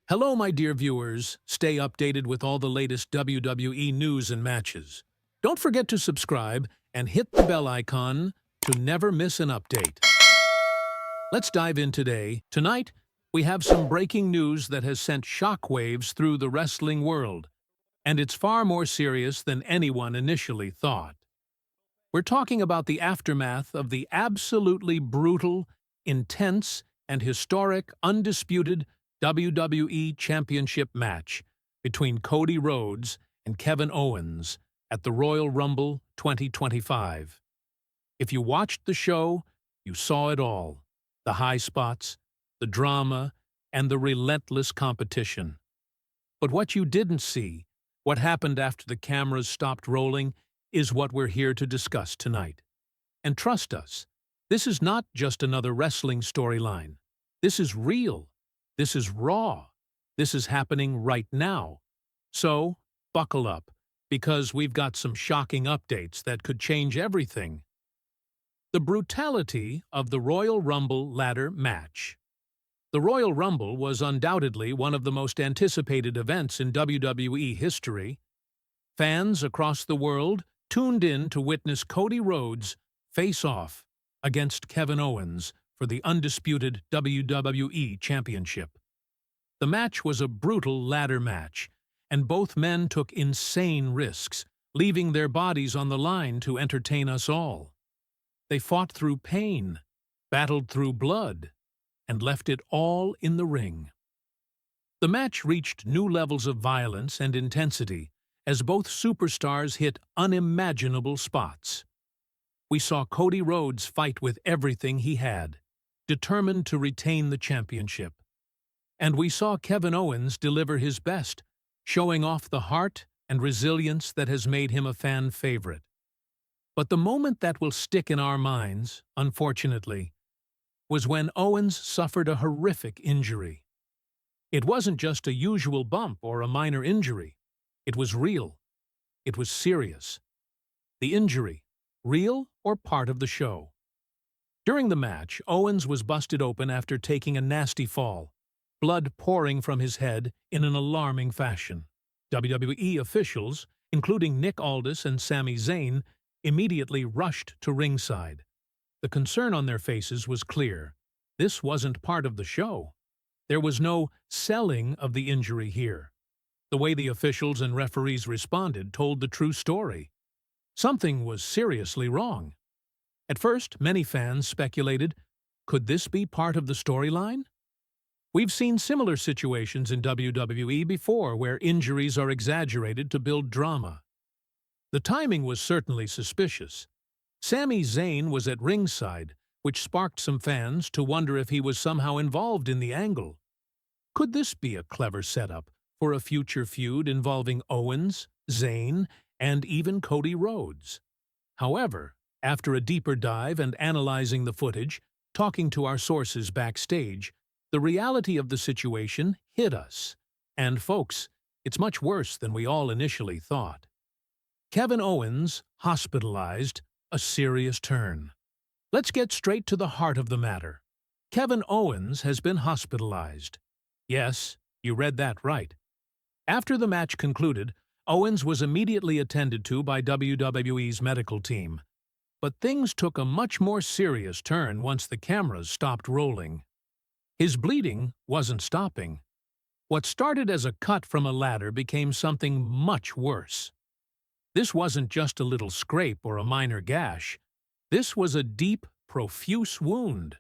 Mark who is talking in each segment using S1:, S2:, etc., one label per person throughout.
S1: Hello, my dear viewers. Stay updated with all the latest WWE news and matches. Don't forget to subscribe and hit the bell icon to never miss an update. Let's dive in today. Tonight, we have some breaking news that has sent shockwaves through the wrestling world, and it's far more serious than anyone initially thought. We're talking about the aftermath of the absolutely brutal, intense, and historic, undisputed WWE Championship match between Cody Rhodes and Kevin Owens at the Royal Rumble 2025. If you watched the show, you saw it all: the high spots, the drama, and the relentless competition. But what you didn't see, what happened after the cameras stopped rolling, is what we're here to discuss tonight. And trust us, this is not just another wrestling storyline. This is real. This is raw. This is happening right now. So, buckle up, because we've got some shocking updates that could change everything. The brutality of the Royal Rumble ladder match. The Royal Rumble was undoubtedly one of the most anticipated events in WWE history. Fans across the world tuned in to witness Cody Rhodes face off against Kevin Owens for the undisputed WWE Championship. The match was a brutal ladder match, and both men took insane risks, leaving their bodies on the line to entertain us all. They fought through pain, battled through blood, and left it all in the ring. The match reached new levels of violence and intensity as both superstars hit unimaginable spots. We saw Cody Rhodes fight with everything he had, determined to retain the championship. And we saw Kevin Owens deliver his best, showing off the heart and resilience that has made him a fan favorite. But the moment that will stick in our minds, unfortunately, was when Owens suffered a horrific injury. It wasn't just a usual bump or a minor injury. It was real. It was serious. The injury, real or part of the show. During the match, Owens was busted open after taking a nasty fall, blood pouring from his head in an alarming fashion. WWE officials, including Nick Aldis and Sami Zayn, immediately rushed to ringside. The concern on their faces was clear. This wasn't part of the show. There was no selling of the injury here. The way the officials and referees responded told the true story. Something was seriously wrong. At first, many fans speculated, could this be part of the storyline? We've seen similar situations in WWE before where injuries are exaggerated to build drama. The timing was certainly suspicious. Sami Zayn was at ringside, which sparked some fans to wonder if he was somehow involved in the angle. Could this be a clever setup for a future feud involving Owens, Zayn, and even Cody Rhodes? However, after a deeper dive and analyzing the footage, talking to our sources backstage, the reality of the situation hit us. And folks, it's much worse than we all initially thought. Kevin Owens, hospitalized, a serious turn. Let's get straight to the heart of the matter. Kevin Owens has been hospitalized. Yes, you read that right. After the match concluded, Owens was immediately attended to by WWE's medical team. But things took a much more serious turn once the cameras stopped rolling. His bleeding wasn't stopping. What started as a cut from a ladder became something much worse. This wasn't just a little scrape or a minor gash. This was a deep, profuse wound.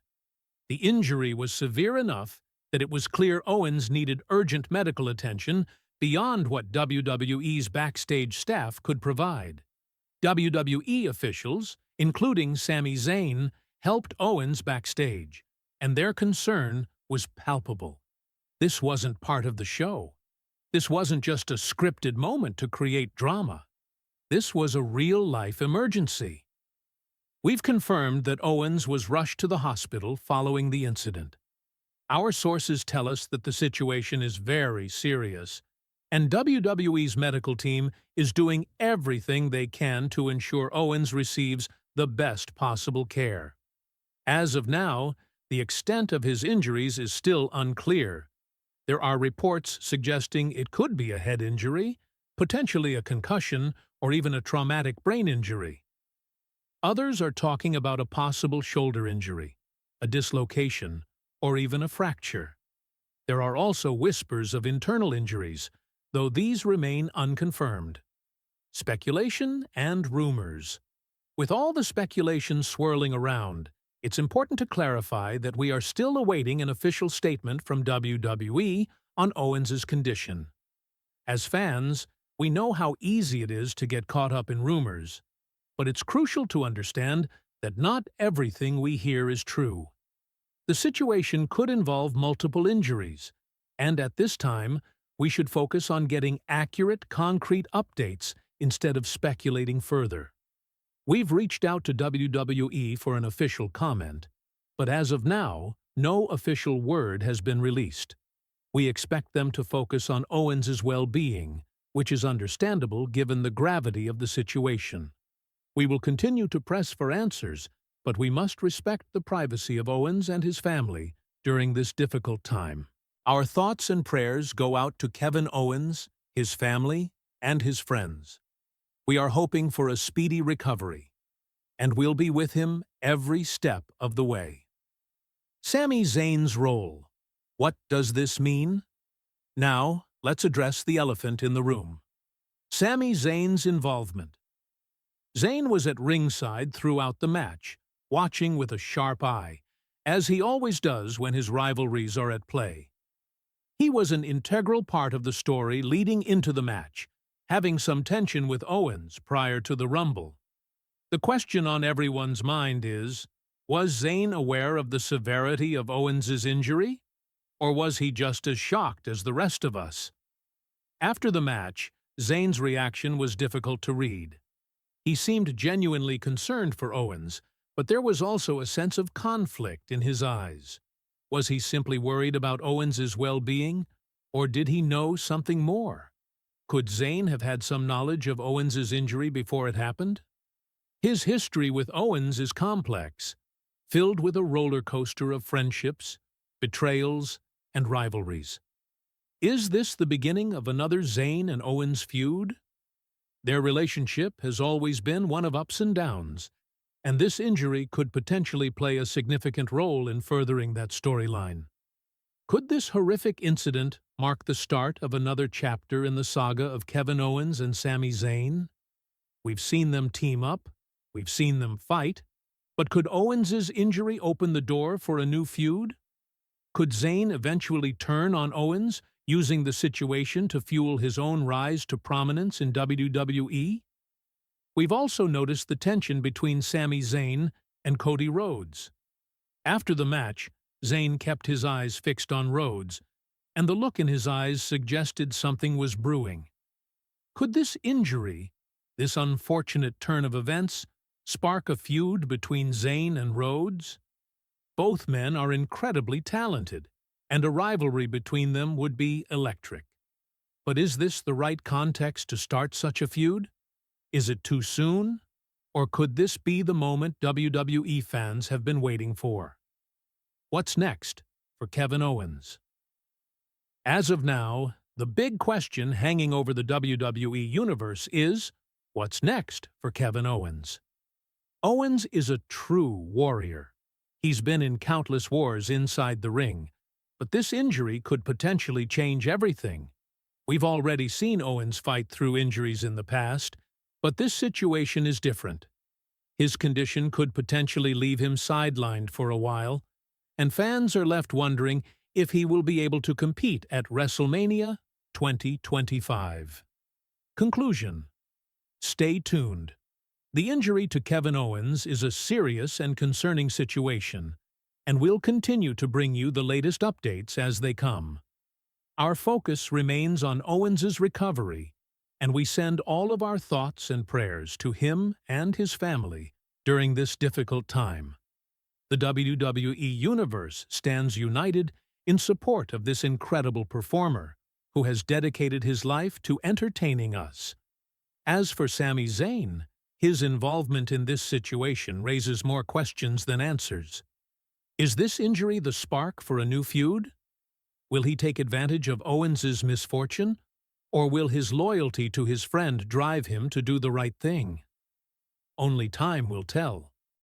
S1: The injury was severe enough that it was clear Owens needed urgent medical attention beyond what WWE's backstage staff could provide. WWE officials, including Sami Zayn, helped Owens backstage, and their concern was palpable. This wasn't part of the show. This wasn't just a scripted moment to create drama. This was a real-life emergency. We've confirmed that Owens was rushed to the hospital following the incident. Our sources tell us that the situation is very serious, and WWE's medical team is doing everything they can to ensure Owens receives the best possible care. As of now, the extent of his injuries is still unclear. There are reports suggesting it could be a head injury, potentially a concussion, or even a traumatic brain injury. Others are talking about a possible shoulder injury, a dislocation, or even a fracture. There are also whispers of internal injuries, though these remain unconfirmed. Speculation and rumors. With all the speculation swirling around, it's important to clarify that we are still awaiting an official statement from WWE on Owens' condition. As fans, we know how easy it is to get caught up in rumors, but it's crucial to understand that not everything we hear is true. The situation could involve multiple injuries, and at this time, we should focus on getting accurate, concrete updates instead of speculating further. We've reached out to WWE for an official comment, but as of now, no official word has been released. We expect them to focus on Owens' well-being, which is understandable given the gravity of the situation. We will continue to press for answers, but we must respect the privacy of Owens and his family during this difficult time. Our thoughts and prayers go out to Kevin Owens, his family, and his friends. We are hoping for a speedy recovery, and we'll be with him every step of the way. Sami Zayn's role. What does this mean? Now, let's address the elephant in the room. Sami Zayn's involvement. Zayn was at ringside throughout the match, watching with a sharp eye, as he always does when his rivalries are at play. He was an integral part of the story leading into the match, having some tension with Owens prior to the Rumble. The question on everyone's mind is, was Zayn aware of the severity of Owens' injury? Or was he just as shocked as the rest of us? After the match, Zayn's reaction was difficult to read. He seemed genuinely concerned for Owens, but there was also a sense of conflict in his eyes. Was he simply worried about Owens' well-being, or did he know something more? Could Zayn have had some knowledge of Owens' injury before it happened? His history with Owens is complex, filled with a roller coaster of friendships, betrayals, and rivalries. Is this the beginning of another Zayn and Owens feud? Their relationship has always been one of ups and downs, and this injury could potentially play a significant role in furthering that storyline. Could this horrific incident mark the start of another chapter in the saga of Kevin Owens and Sami Zayn? We've seen them team up, we've seen them fight, but could Owens' injury open the door for a new feud? Could Zayn eventually turn on Owens, using the situation to fuel his own rise to prominence in WWE? We've also noticed the tension between Sami Zayn and Cody Rhodes. After the match, Zayn kept his eyes fixed on Rhodes, and the look in his eyes suggested something was brewing. Could this injury, this unfortunate turn of events, spark a feud between Zayn and Rhodes? Both men are incredibly talented, and a rivalry between them would be electric. But is this the right context to start such a feud? Is it too soon? Or could this be the moment WWE fans have been waiting for? What's next for Kevin Owens? As of now, the big question hanging over the WWE Universe is, what's next for Kevin Owens? Owens is a true warrior. He's been in countless wars inside the ring, but this injury could potentially change everything. We've already seen Owens fight through injuries in the past, but this situation is different. His condition could potentially leave him sidelined for a while, and fans are left wondering if he will be able to compete at WrestleMania 2025. Conclusion. Stay tuned. The injury to Kevin Owens is a serious and concerning situation, and we'll continue to bring you the latest updates as they come. Our focus remains on Owens' recovery, and we send all of our thoughts and prayers to him and his family during this difficult time. The WWE Universe stands united in support of this incredible performer who has dedicated his life to entertaining us. As for Sami Zayn, his involvement in this situation raises more questions than answers. Is this injury the spark for a new feud? Will he take advantage of Owens's misfortune, or will his loyalty to his friend drive him to do the right thing? Only time will tell.